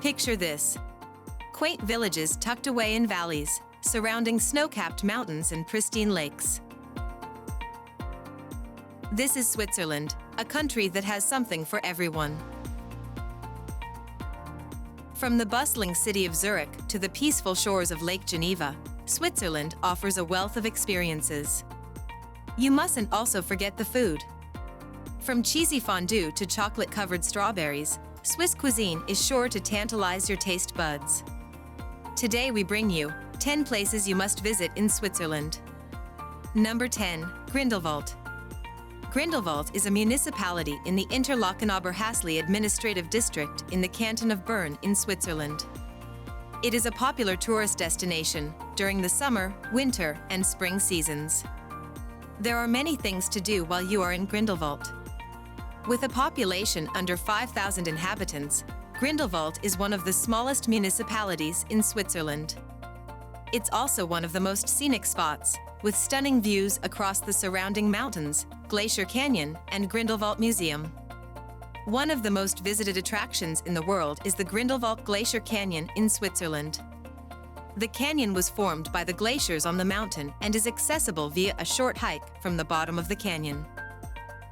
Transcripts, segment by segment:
Picture this. Quaint villages tucked away in valleys, surrounding snow-capped mountains and pristine lakes. This is Switzerland, a country that has something for everyone. From the bustling city of Zurich to the peaceful shores of Lake Geneva, Switzerland offers a wealth of experiences. You mustn't also forget the food. From cheesy fondue to chocolate-covered strawberries, Swiss cuisine is sure to tantalize your taste buds. Today we bring you 10 places you must visit in Switzerland. Number 10. Grindelwald. Grindelwald is a municipality in the Interlaken-Oberhasli administrative district in the canton of Bern in Switzerland. It is a popular tourist destination during the summer, winter, and spring seasons. There are many things to do while you are in Grindelwald. With a population under 5,000 inhabitants, Grindelwald is one of the smallest municipalities in Switzerland. It's also one of the most scenic spots, with stunning views across the surrounding mountains, Glacier Canyon, and Grindelwald Museum. One of the most visited attractions in the world is the Grindelwald Glacier Canyon in Switzerland. The canyon was formed by the glaciers on the mountain and is accessible via a short hike from the bottom of the canyon.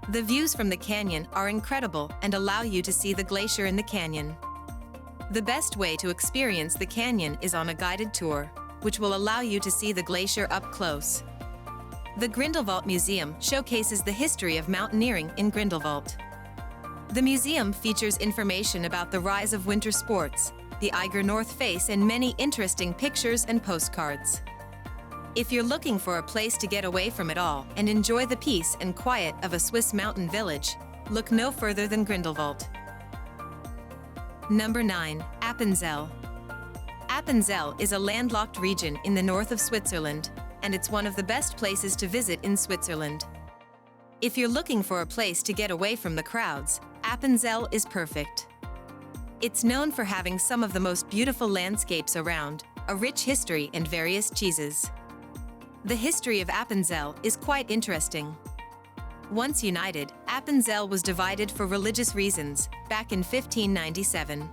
The views from the canyon are incredible and allow you to see the glacier in the canyon. The best way to experience the canyon is on a guided tour, which will allow you to see the glacier up close. The Grindelwald Museum showcases the history of mountaineering in Grindelwald. The museum features information about the rise of winter sports, the Eiger North Face, and many interesting pictures and postcards. If you're looking for a place to get away from it all and enjoy the peace and quiet of a Swiss mountain village, look no further than Grindelwald. Number 9. Appenzell. Appenzell is a landlocked region in the north of Switzerland, and it's one of the best places to visit in Switzerland. If you're looking for a place to get away from the crowds, Appenzell is perfect. It's known for having some of the most beautiful landscapes around, a rich history, and various cheeses. The history of Appenzell is quite interesting. Once united, Appenzell was divided for religious reasons, back in 1597.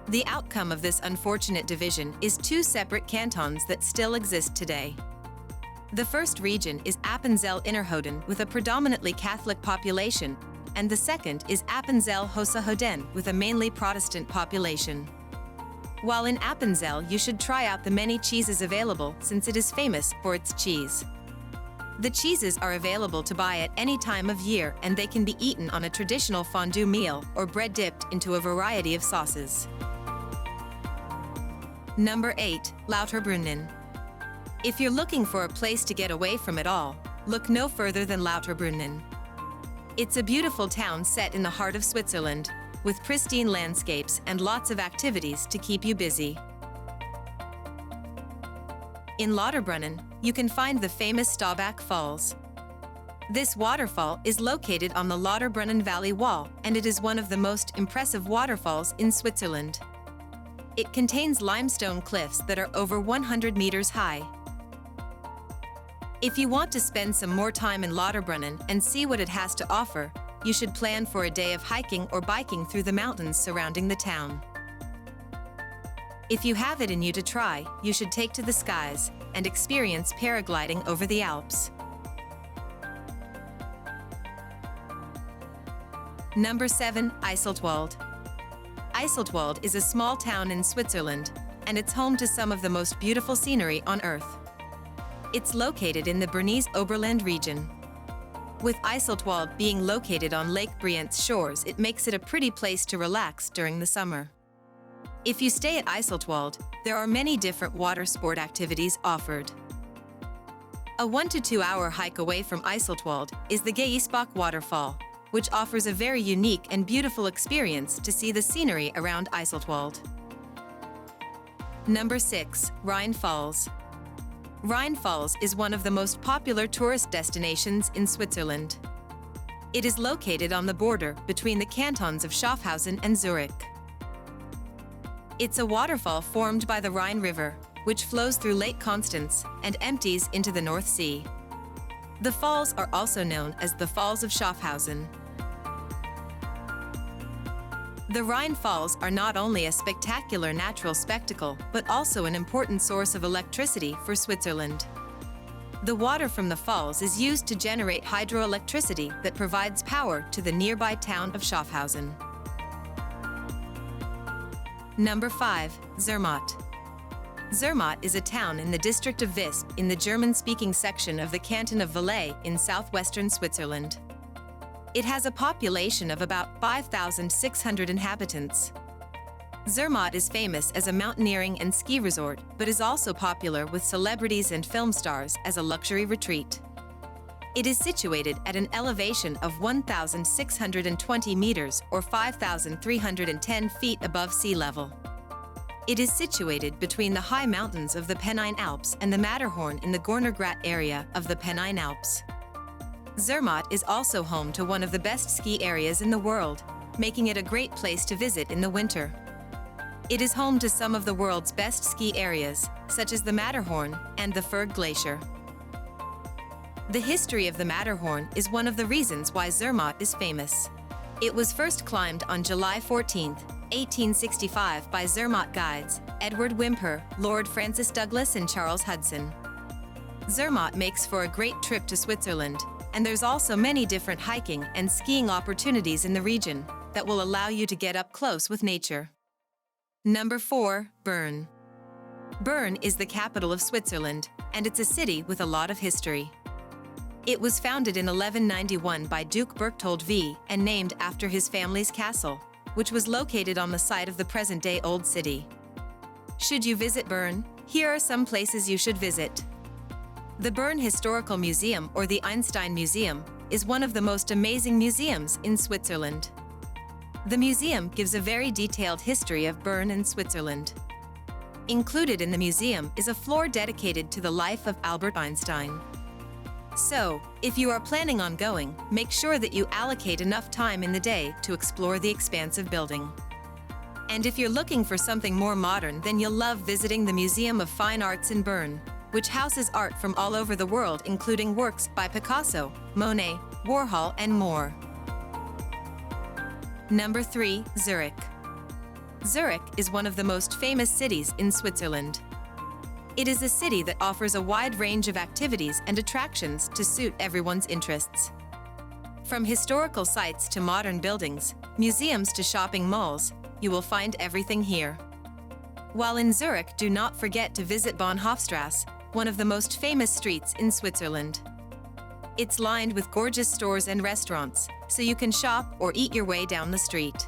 The outcome of this unfortunate division is two separate cantons that still exist today. The first region is Appenzell-Innerrhoden with a predominantly Catholic population, and the second is Appenzell-Hossa-Hoden with a mainly Protestant population. While in Appenzell, you should try out the many cheeses available since it is famous for its cheese. The cheeses are available to buy at any time of year, and they can be eaten on a traditional fondue meal or bread dipped into a variety of sauces. Number 8. Lauterbrunnen. If you're looking for a place to get away from it all, look no further than Lauterbrunnen. It's a beautiful town set in the heart of Switzerland, with pristine landscapes and lots of activities to keep you busy. In Lauterbrunnen, you can find the famous Staubach Falls. This waterfall is located on the Lauterbrunnen Valley Wall, and it is one of the most impressive waterfalls in Switzerland. It contains limestone cliffs that are over 100 meters high. If you want to spend some more time in Lauterbrunnen and see what it has to offer, you should plan for a day of hiking or biking through the mountains surrounding the town. If you have it in you to try, you should take to the skies and experience paragliding over the Alps. Number 7. Eiseltwald. Eiseltwald is a small town in Switzerland, and it's home to some of the most beautiful scenery on Earth. It's located in the Bernese Oberland region. With Eiseltwald being located on Lake Brienz shores, it makes it a pretty place to relax during the summer. If you stay at Eiseltwald, there are many different water sport activities offered. A 1 to 2 hour hike away from Eiseltwald is the Geisbach waterfall, which offers a very unique and beautiful experience to see the scenery around Eiseltwald. Number 6. Rhine Falls. Rhine Falls is one of the most popular tourist destinations in Switzerland. It is located on the border between the cantons of Schaffhausen and Zurich. It's a waterfall formed by the Rhine River, which flows through Lake Constance and empties into the North Sea. The falls are also known as the Falls of Schaffhausen. The Rhine Falls are not only a spectacular natural spectacle, but also an important source of electricity for Switzerland. The water from the falls is used to generate hydroelectricity that provides power to the nearby town of Schaffhausen. Number 5. Zermatt. Zermatt is a town in the district of Visp in the German-speaking section of the canton of Valais in southwestern Switzerland. It has a population of about 5,600 inhabitants. Zermatt is famous as a mountaineering and ski resort, but is also popular with celebrities and film stars as a luxury retreat. It is situated at an elevation of 1,620 meters or 5,310 feet above sea level. It is situated between the high mountains of the Pennine Alps and the Matterhorn in the Gornergrat area of the Pennine Alps. Zermatt is also home to one of the best ski areas in the world, making it a great place to visit in the winter. It is home to some of the world's best ski areas, such as the Matterhorn and the Furg Glacier. The history of the Matterhorn is one of the reasons why Zermatt is famous. It was first climbed on July 14, 1865 by Zermatt guides Edward Whymper, Lord Francis Douglas and Charles Hudson. Zermatt makes for a great trip to Switzerland, and there's also many different hiking and skiing opportunities in the region that will allow you to get up close with nature. Number 4. Bern. Bern is the capital of Switzerland, and it's a city with a lot of history. It was founded in 1191 by Duke Berchtold V and named after his family's castle, which was located on the site of the present-day Old City. Should you visit Bern, here are some places you should visit. The Bern Historical Museum, or the Einstein Museum, is one of the most amazing museums in Switzerland. The museum gives a very detailed history of Bern and Switzerland. Included in the museum is a floor dedicated to the life of Albert Einstein. So, if you are planning on going, make sure that you allocate enough time in the day to explore the expansive building. And if you're looking for something more modern, then you'll love visiting the Museum of Fine Arts in Bern, which houses art from all over the world, including works by Picasso, Monet, Warhol, and more. Number 3. Zurich. Zurich is one of the most famous cities in Switzerland. It is a city that offers a wide range of activities and attractions to suit everyone's interests. From historical sites to modern buildings, museums to shopping malls, you will find everything here. While in Zurich, do not forget to visit Bahnhofstrasse, one of the most famous streets in Switzerland. It's lined with gorgeous stores and restaurants, so you can shop or eat your way down the street.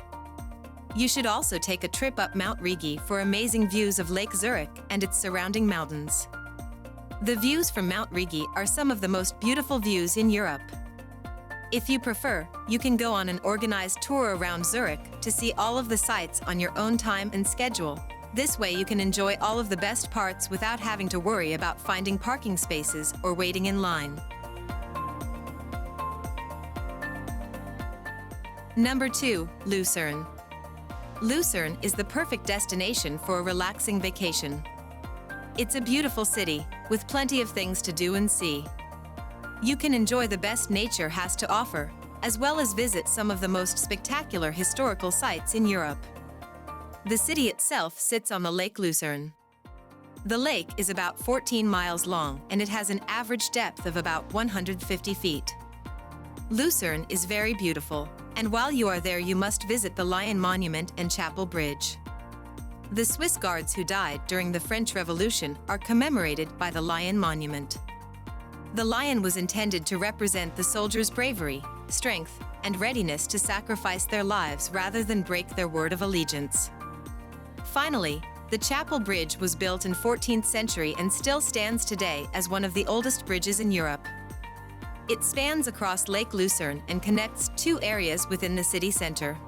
You should also take a trip up Mount Rigi for amazing views of Lake Zurich and its surrounding mountains. The views from Mount Rigi are some of the most beautiful views in Europe. If you prefer, you can go on an organized tour around Zurich to see all of the sights on your own time and schedule. This way you can enjoy all of the best parts without having to worry about finding parking spaces or waiting in line. Number 2. Lucerne. Lucerne is the perfect destination for a relaxing vacation. It's a beautiful city, with plenty of things to do and see. You can enjoy the best nature has to offer, as well as visit some of the most spectacular historical sites in Europe. The city itself sits on the Lake Lucerne. The lake is about 14 miles long, and it has an average depth of about 150 feet. Lucerne is very beautiful, and while you are there you must visit the Lion Monument and Chapel Bridge. The Swiss guards who died during the French Revolution are commemorated by the Lion Monument. The lion was intended to represent the soldiers' bravery, strength, and readiness to sacrifice their lives rather than break their word of allegiance. Finally, the Chapel Bridge was built in 14th century and still stands today as one of the oldest bridges in Europe. It spans across Lake Lucerne and connects two areas within the city center.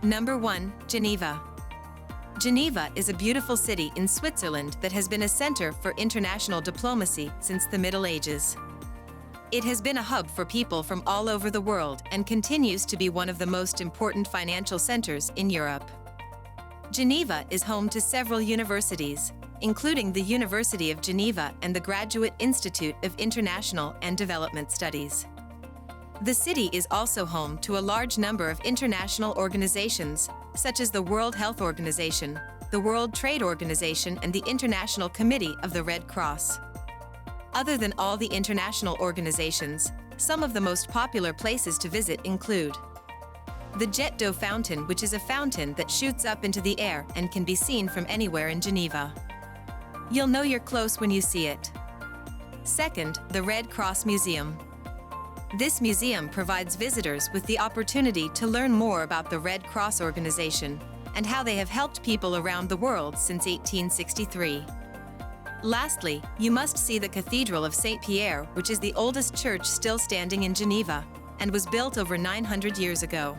Number 1. Geneva. Geneva is a beautiful city in Switzerland that has been a center for international diplomacy since the Middle Ages. It has been a hub for people from all over the world and continues to be one of the most important financial centers in Europe. Geneva is home to several universities, including the University of Geneva and the Graduate Institute of International and Development Studies. The city is also home to a large number of international organizations, such as the World Health Organization, the World Trade Organization, and the International Committee of the Red Cross. Other than all the international organizations, some of the most popular places to visit include the Jet d'Eau Fountain, which is a fountain that shoots up into the air and can be seen from anywhere in Geneva. You'll know you're close when you see it. Second, the Red Cross Museum. This museum provides visitors with the opportunity to learn more about the Red Cross organization and how they have helped people around the world since 1863. Lastly, you must see the Cathedral of Saint-Pierre, which is the oldest church still standing in Geneva and was built over 900 years ago.